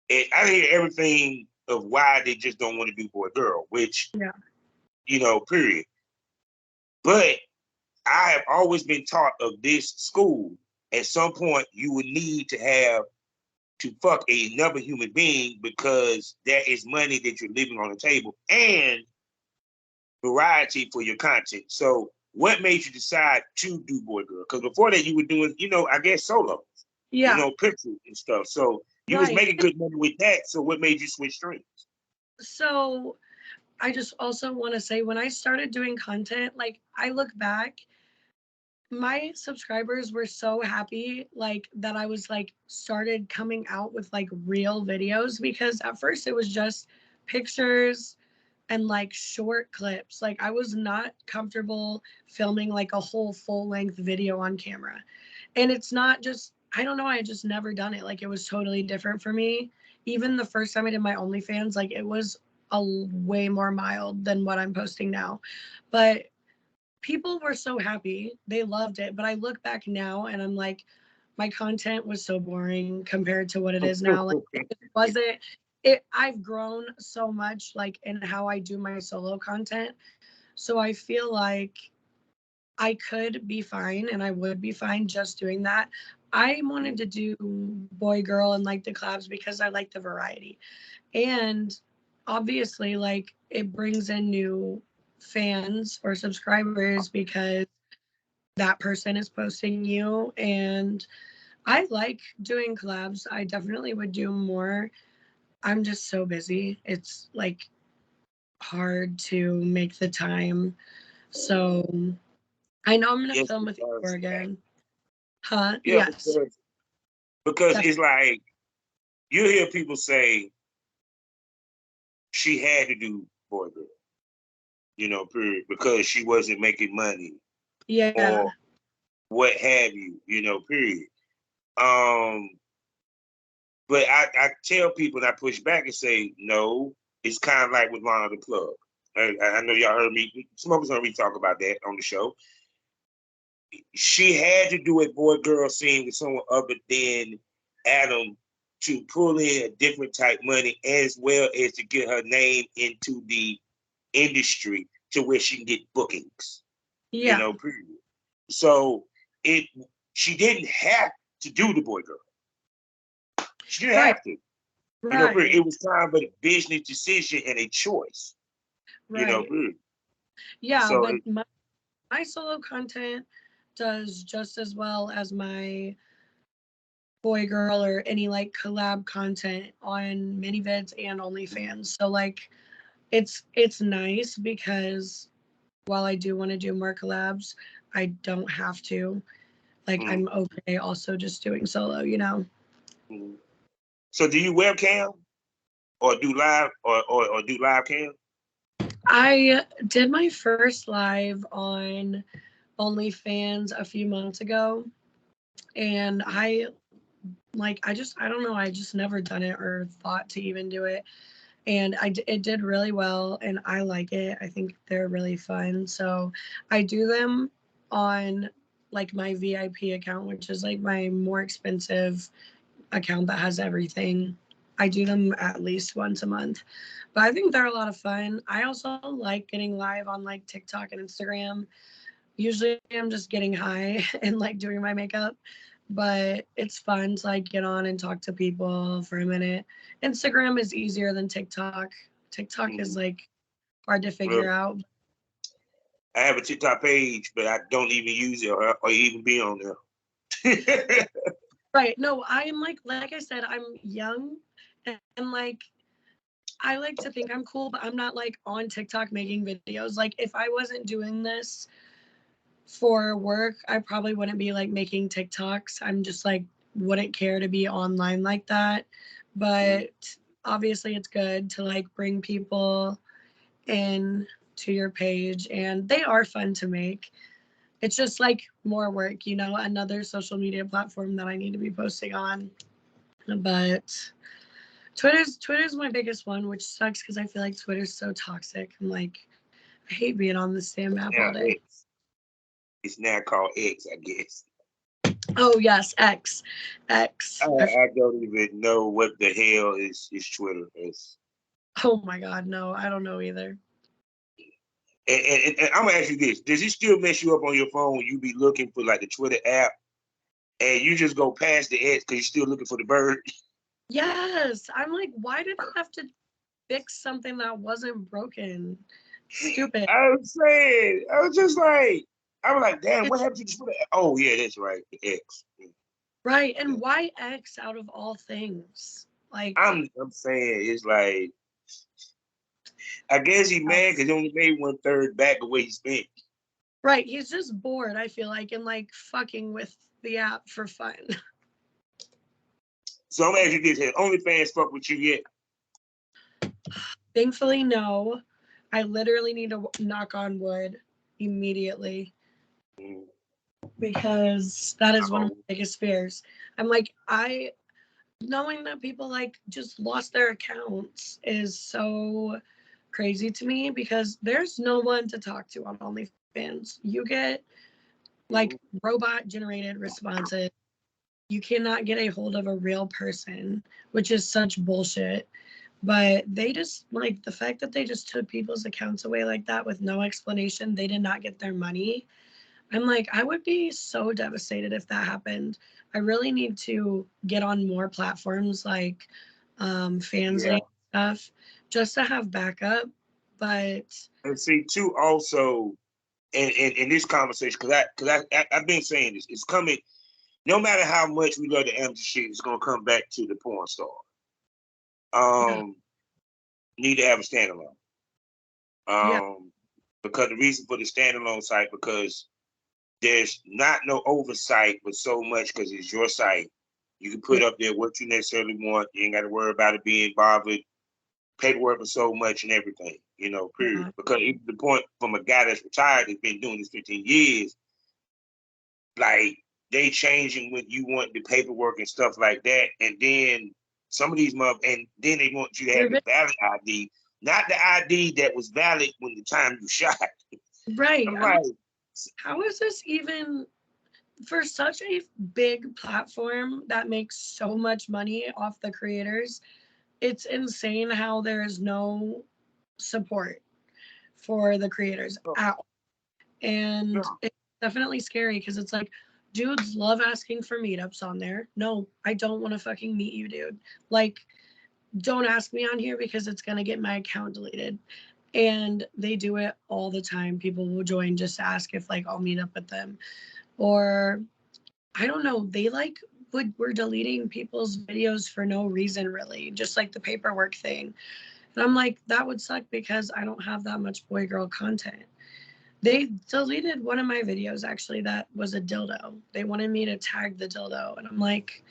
hear everything of why they just don't want to do boy girl, which, period. But I have always been taught of this school. At some point, you would need to fuck another human being, because that is money that you're leaving on the table and variety for your content. So what made you decide to do boy girl? Because before that you were doing, I guess solo, pictures and stuff. So you was making good money with that. So what made you switch streams? So I just also want to say, when I started doing content, like, I look back, my subscribers were so happy, like, that I was like started coming out with like real videos, because at first it was just pictures and like short clips. Like, I was not comfortable filming like a whole full-length video on camera. And it's not just, I don't know, I just never done it. Like, it was totally different for me. Even the first time I did my OnlyFans, like, it was a way more mild than what I'm posting now. But people were so happy. They loved it. But I look back now and I'm like, my content was so boring compared to what it is now. Like, it wasn't it. I've grown so much, like, in how I do my solo content. So I feel like I could be fine, and I would be fine just doing that. I wanted to do boy girl and like the collabs because I like the variety. And obviously, like, it brings in new fans or subscribers because that person is posting you. And I like doing collabs. I definitely would do more. I'm just so busy. It's like hard to make the time. So I know I'm gonna Yes, film with you because, again. Huh? yeah, Yes. because it's like you hear people say she had to do boy girl, period, because she wasn't making money Yeah. or what have you, period. Um, but I tell people, and I push back and say, no, it's kind of like with Lana the Plug. I know y'all heard me, Smokers heard me talk about that on the show. She had to do a boy girl scene with someone other than Adam to pull in a different type money, as well as to get her name into the industry to where she can get bookings. Yeah. Period. So she didn't have to do the boy girl. She didn't Right. have to. Right. It was kind of a business decision and a choice. Right. Period. Yeah, So but my solo content does just as well as my boy girl or any like collab content on minivids and OnlyFans. So like, it's nice because while I do want to do more collabs, I don't have to. Like, I'm okay also just doing solo. So do you webcam or do live or do live cam? I did my first live on OnlyFans a few months ago, and I don't know, I just never done it or thought to even do it. And it did really well, and I like it. I think they're really fun. So I do them on like my VIP account, which is like my more expensive account that has everything. I do them at least once a month, but I think they're a lot of fun. I also like getting live on like TikTok and Instagram. Usually I'm just getting high and like doing my makeup, but it's fun to like get on and talk to people for a minute. Instagram is easier than TikTok. TikTok is like hard to figure Well, out. I have a TikTok page, but I don't even use it or even be on there. Right. No, I'm like I said, I'm young, and like, I like to think I'm cool, but I'm not like on TikTok making videos. Like, if I wasn't doing this for work, I probably wouldn't be like making TikToks. I'm just like, wouldn't care to be online like that. But obviously it's good to like bring people in to your page, and they are fun to make. It's just like more work, another social media platform that I need to be posting on. But Twitter's my biggest one, which sucks because I feel like Twitter's so toxic. I'm like, I hate being on the same app Now all day. it's now called X, I guess. Oh yes, X. I don't even know what the hell is Twitter. Oh my god, no, I don't know either. And I'm gonna ask you this: does it still mess you up on your phone when you be looking for like the Twitter app, and you just go past the X because you're still looking for the bird? Yes, I'm like, why did I have to fix something that wasn't broken? Stupid. I was saying, I was just like, I was like, damn, what It's happened to the Twitter? Oh yeah, that's right, the X. right, and why X out of all things? Like, I'm saying it's like, I guess he mad because he only made 1/3 back of what he spent. right, he's just bored. I feel like and like fucking with the app for fun. So I'm asking you this: has OnlyFans fuck with you yet? Thankfully, no. I literally need to knock on wood immediately Mm. because that is one of Uh-oh. my biggest fears. I'm like, knowing that people like just lost their accounts is so crazy to me because there's no one to talk to on OnlyFans. You get like robot generated responses. You cannot get a hold of a real person, which is such bullshit. But they just like the fact that they just took people's accounts away like that with no explanation. They did not get their money. I'm like, I would be so devastated if that happened. I really need to get on more platforms like Yeah. Fansly stuff just to have backup. But And see, too, also, in this conversation, I've been saying this, it's coming. No matter how much we love the amateur shit, it's gonna come back to the porn star. yeah, Need to have a standalone. yeah, Because the reason for the standalone site, because there's not no oversight, but so much because it's your site. You can yeah, put up there what you necessarily want. You ain't got to worry about it being bothered. Paperwork for so much and everything, period. yeah. Because even the point from a guy that's retired that's been doing this 15 years, like they changing when you want the paperwork and stuff like that. And then some of these and then they want you to have the valid ID, not the ID that was valid when the time you shot. Right. I'm I'm like, like, how is this even for such a big platform that makes so much money off the creators? It's insane how there is no support for the creators oh, at all. And no. it's definitely scary because it's like, dudes love asking for meetups on there. No, I don't want to fucking meet you, dude. Like, don't ask me on here because it's going to get my account deleted. And they do it all the time. People will join just to ask if like I'll meet up with them. Or I don't know, they like were deleting people's videos for no reason really, just like the paperwork thing. And I'm like, that would suck because I don't have that much boy girl content. They deleted one of my videos actually that was a dildo. They wanted me to tag the dildo. And I'm like,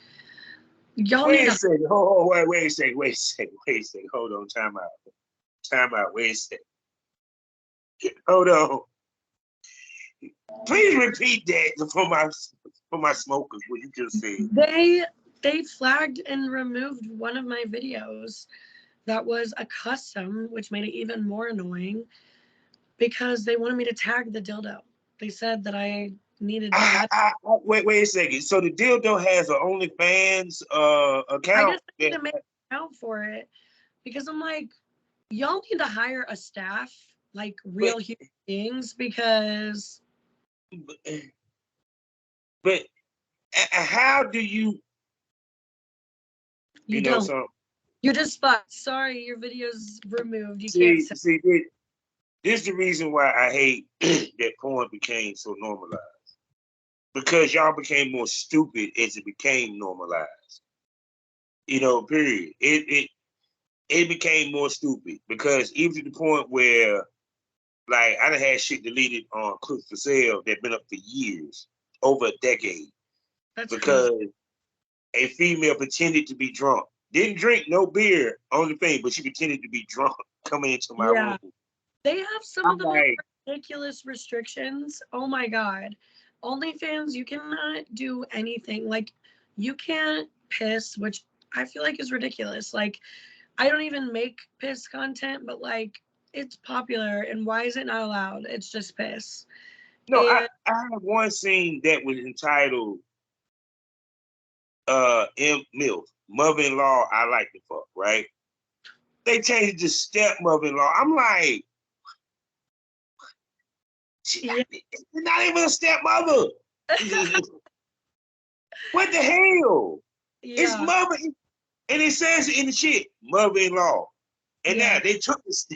y'all need Wait a to. second. Wait a second. Wait a second. Wait a second. Hold on. Time out. Time out. Wait a second. Hold on. Please repeat that for my smokers. What you just said. They flagged and removed one of my videos that was a custom, which made it even more annoying because they wanted me to tag the dildo. They said that I needed to let. Wait a second. So the dildo has an OnlyFans I account. guess I need to make an account for it because I'm like, y'all need to hire a staff, like But real human beings, because but how do you you know don't. something? You just fucked. Sorry, your video's removed. You can't See say. see this is the reason why I hate that porn became so normalized. Because y'all became more stupid as it became normalized. Period. It became more stupid because even to the point where like I done had shit deleted on clips for sale that been up for years, over a decade, That's crazy. because a female pretended to be drunk. Didn't drink no beer on the thing, but she pretended to be drunk coming into my room. Yeah. They have some of I'm the most like, ridiculous restrictions. Oh my God. OnlyFans, you cannot do anything. Like, you can't piss, which I feel like is ridiculous. Like, I don't even make piss content, but like it's popular, and why is it not allowed? It's just piss. No, And I have one scene that was entitled M MILF, mother-in-law I like to fuck, right? They changed it to stepmother-in-law. I'm like, yeah. it's not even a stepmother. What the hell? It's Yeah. mother, and it says it in the shit, mother-in-law. And now Yeah. they took this.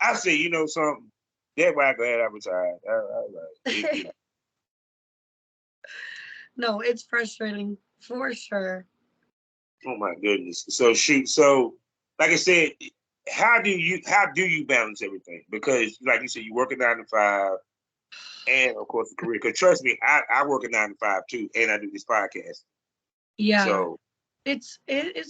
I say, you know something? That's why I go ahead advertise. No, it's frustrating for sure. Oh my goodness. So shoot. So like I said, how do you balance everything? Because like you said, you work a 9 to 5, and of course the career. Because trust me, I work a 9 to 5 too, and I do this podcast. Yeah. So It's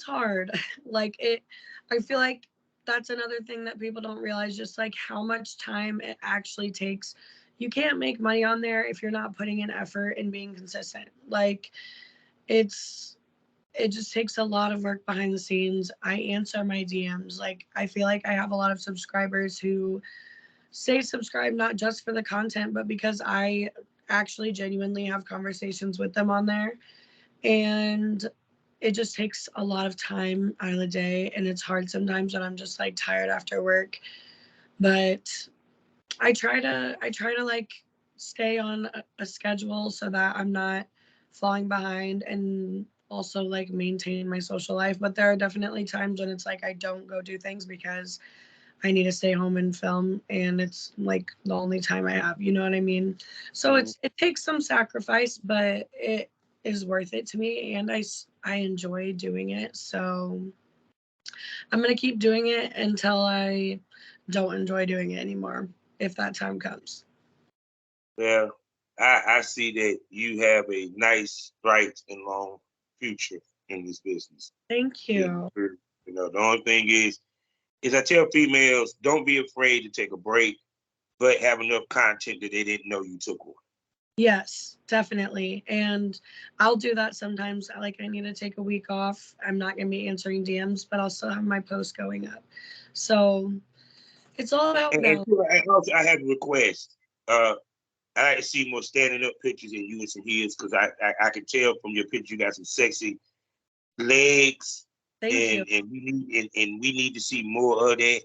hard. Like it I feel like that's another thing that people don't realize, just like how much time it actually takes. You can't make money on there if you're not putting in effort and being consistent. Like it's it just takes a lot of work behind the scenes. I answer my DMs. Like I feel like I have a lot of subscribers who say subscribe not just for the content, but because I actually genuinely have conversations with them on there. And it just takes a lot of time out of the day, and it's hard sometimes when I'm just like tired after work. But I try to like stay on a schedule so that I'm not falling behind, and also like maintain my social life. But there are definitely times when it's like I don't go do things because I need to stay home and film, and it's like the only time I have, you know what I mean? So mhm. it takes some sacrifice, but it is worth it to me, and I enjoy doing it. So I'm going to keep doing it until I don't enjoy doing it anymore, if that time comes. Well, I see that you have a nice, bright, and long future in this business. Thank you. You know, the only thing is I tell females, don't be afraid to take a break, but have enough content that they didn't know you took one. Yes, definitely. And I'll do that sometimes. Like I need to take a week off. I'm not going to be answering DMs, but I'll still have my post going up. So it's all about And balance. also, I have a request. I like to see more standing up pictures in you and some heels because I can tell from your picture you got some sexy legs, Thank you. and we need to see more of that.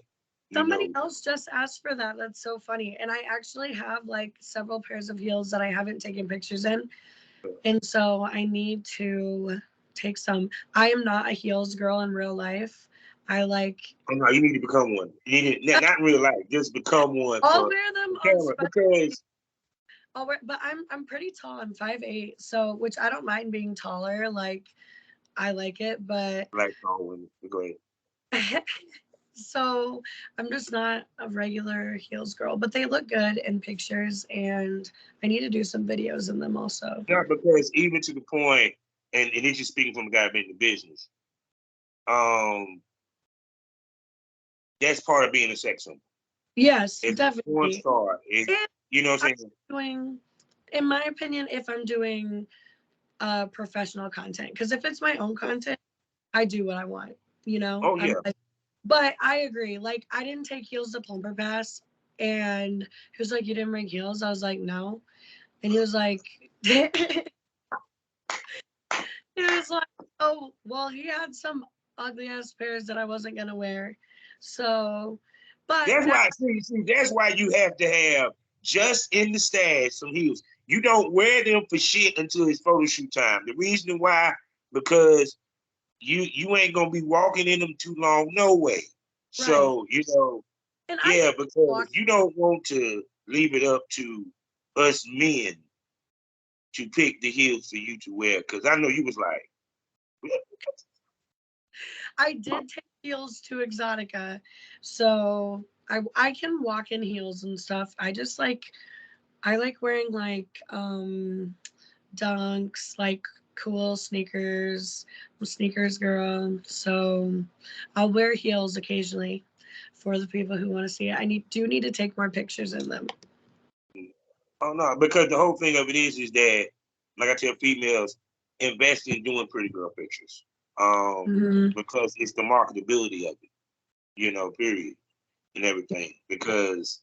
You Somebody know, else just asked for that. That's so funny. And I actually have like several pairs of heels that I haven't taken pictures in. And so I need to take some. I am not a heels girl in real life. I like, oh no, you need to become one. You need to, not in real life, just become one I'll for wear them the on camera special. because I'll wear, but I'm pretty tall. I'm 5'8", so which I don't mind being taller. Like I like it, but like all women. Go ahead. so I'm just not a regular heels girl, but they look good in pictures, and I need to do some videos in them also. Not because even to the point, and this is speaking from a guy been in the business. Um, that's part of being a sex symbol. Yes, If a porn definitely. star, And you know what I'm I'm saying? doing, in my opinion, if I'm doing professional content, because if it's my own content, I do what I want. You know, Oh I'm yeah. like, but I agree. Like, I didn't take heels to Plumper Pass, and he was like, "You didn't bring heels?" I was like, "No," and he was like, he was like, "Oh, well, he had some ugly ass pairs that I wasn't gonna wear." So, but That's that why, that's why you have to have just in the stash some heels. You don't wear them for shit until it's photo shoot time. The reason why, because you ain't gonna be walking in them too long, no way. right, So, you know, and I yeah, can because walk. you don't want to leave it up to us men to pick the heels for you to wear. Cause I know you was like, I did take heels to Exotica, so I can walk in heels and stuff. I like wearing like dunks, like cool sneakers. I'm a sneakers girl, so I'll wear heels occasionally for the people who want to see it. Do need to take more pictures in them. oh no, because the whole thing of it is that, like I tell females, invest in doing pretty girl pictures. because it's the marketability of it, you know, period, and everything. Because,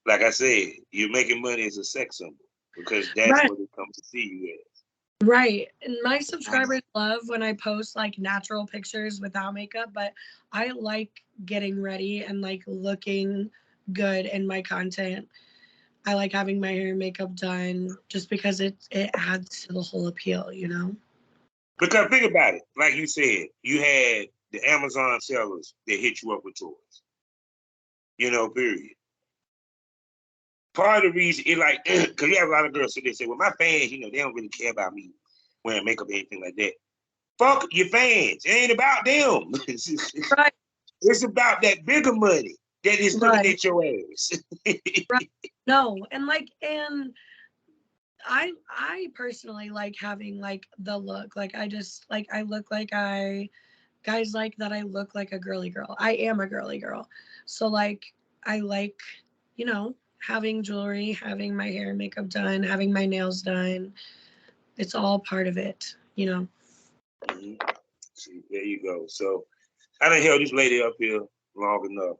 like I said, you're making money as a sex symbol because that's what they come to see you as. Right. And my subscribers love when I post like natural pictures without makeup, but I like getting ready and like looking good in my content. I like having my hair and makeup done just because it adds to the whole appeal, you know? Because think about it, like you said, you had the Amazon sellers that hit you up with toys, you know, period. Part of the reason, it like, because you have a lot of girls that say, well, my fans, you know, they don't really care about me wearing makeup or anything like that. Fuck your fans. It ain't about them. Right. It's about that bigger money that is looking at your ass. Right. No, and like, and I personally like having like the look. Like I just like I look like guys like that I look like a girly girl. I am a girly girl. So like I like, you know, having jewelry, having my hair and makeup done, having my nails done. It's all part of it, you know. See, there you go. So I done held this lady up here long enough.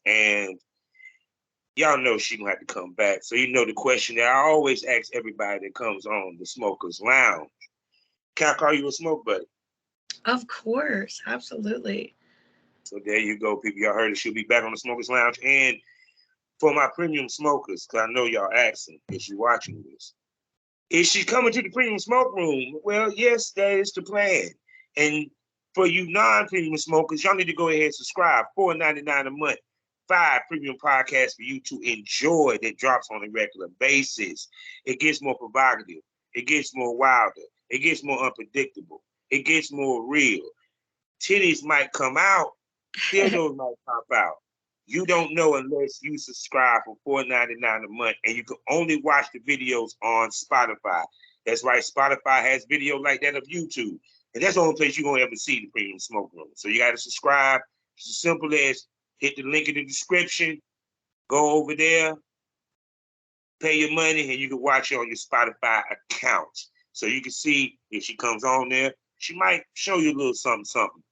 And y'all know she gonna have to come back. So you know the question that I always ask everybody that comes on the Smokers Lounge. Can I call you a smoke buddy? Of course, absolutely. So there you go, people. Y'all heard it. She'll be back on the Smokers Lounge. And for my premium smokers, because I know y'all asking if you're watching this, is she coming to the premium smoke room? Well, yes, that is the plan. And for you non-premium smokers, y'all need to go ahead and subscribe. $4.99 a month. 5 premium podcasts for you to enjoy that drops on a regular basis. It gets more provocative. It gets more wilder. It gets more unpredictable. It gets more real. Titties might come out. Dildos might pop out. You don't know unless you subscribe for $4.99 a month, and you can only watch the videos on Spotify. That's right, Spotify has video like that of YouTube, and that's the only place you're gonna ever see the Premium Smoke Room. So you got to subscribe. It's as simple as hit the link in the description, go over there, pay your money, and you can watch it on your Spotify account. So you can see if she comes on there, she might show you a little something, something.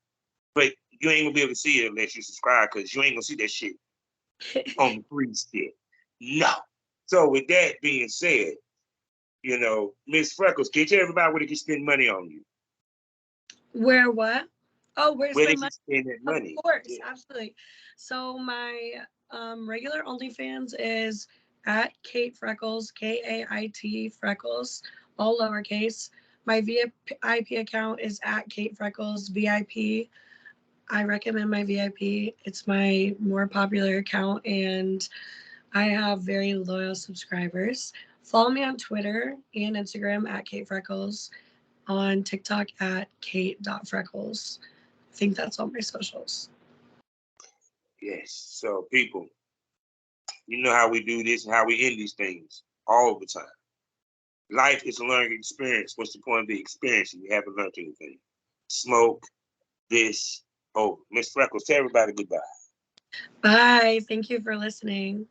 But you ain't gonna be able to see it unless you subscribe, because you ain't gonna see that shit on the free stick. No. So with that being said, you know, Miss Freckles, can you tell everybody where they can spend money on you? Where what? Oh, where to Where they spend can money? spend that money? Of course, Yeah. absolutely. So my regular OnlyFans is at Kait Freckles, Kait Freckles, all lowercase. My VIP account is at Kait Freckles VIP. I recommend my VIP. It's my more popular account, and I have very loyal subscribers. Follow me on Twitter and Instagram at Kait Freckles, on TikTok at Kait.Freckles. I think that's all my socials. Yes. So people, you know how we do this and how we end these things all the time. Life is a learning experience. What's the point of the experience if you haven't learned anything? Smoke this over. Miss Freckles, tell everybody goodbye. Bye. Thank you for listening.